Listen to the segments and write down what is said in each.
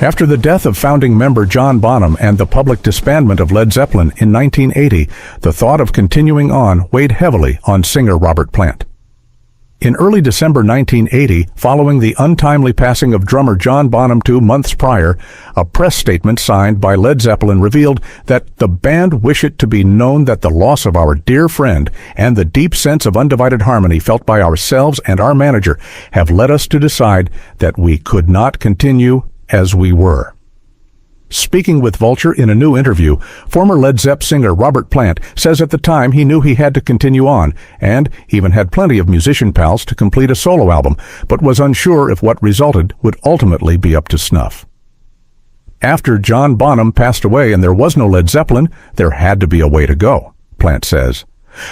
After the death of founding member John Bonham and the public disbandment of Led Zeppelin in 1980, the thought of continuing on weighed heavily on singer Robert Plant. In early December 1980, following the untimely passing of drummer John Bonham 2 months prior, a press statement signed by Led Zeppelin revealed that the band wish it to be known that the loss of our dear friend and the deep sense of undivided harmony felt by ourselves and our manager have led us to decide that we could not continue as we were. Speaking with Vulture in a new interview, former Led Zepp singer Robert Plant says at the time he knew he had to continue on, and even had plenty of musician pals to complete a solo album, but was unsure if what resulted would ultimately be up to snuff. After John Bonham passed away and there was no Led Zeppelin, there had to be a way to go, Plant says.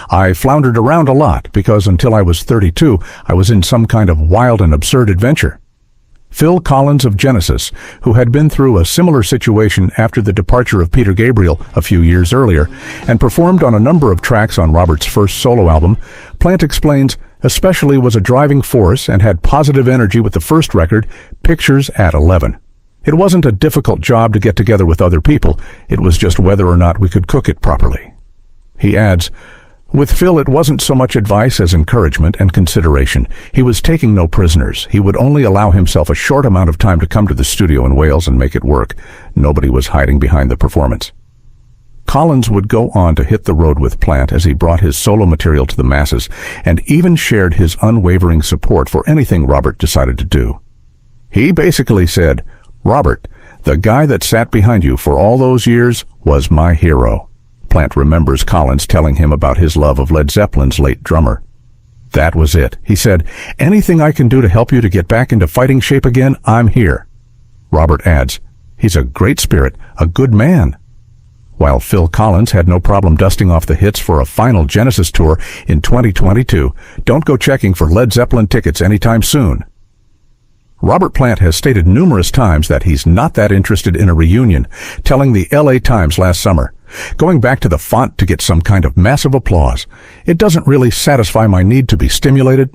I floundered around a lot because until I was 32, I was in some kind of wild and absurd adventure. Phil Collins of Genesis, who had been through a similar situation after the departure of Peter Gabriel a few years earlier, and performed on a number of tracks on Robert's first solo album, Plant explains, especially was a driving force and had positive energy with the first record, Pictures at 11. It wasn't a difficult job to get together with other people, it was just whether or not we could cook it properly. He adds, with Phil, it wasn't so much advice as encouragement and consideration. He was taking no prisoners. He would only allow himself a short amount of time to come to the studio in Wales and make it work. Nobody was hiding behind the performance. Collins would go on to hit the road with Plant as he brought his solo material to the masses and even shared his unwavering support for anything Robert decided to do. He basically said, "Robert, the guy that sat behind you for all those years was my hero." Plant remembers Collins telling him about his love of Led Zeppelin's late drummer. That was it. He said, "Anything I can do to help you to get back into fighting shape again, I'm here." Robert adds, "He's a great spirit, a good man." While Phil Collins had no problem dusting off the hits for a final Genesis tour in 2022, don't go checking for Led Zeppelin tickets anytime soon. Robert Plant has stated numerous times that he's not that interested in a reunion, telling the LA Times last summer, "Going back to the font to get some kind of massive applause. It doesn't really satisfy my need to be stimulated.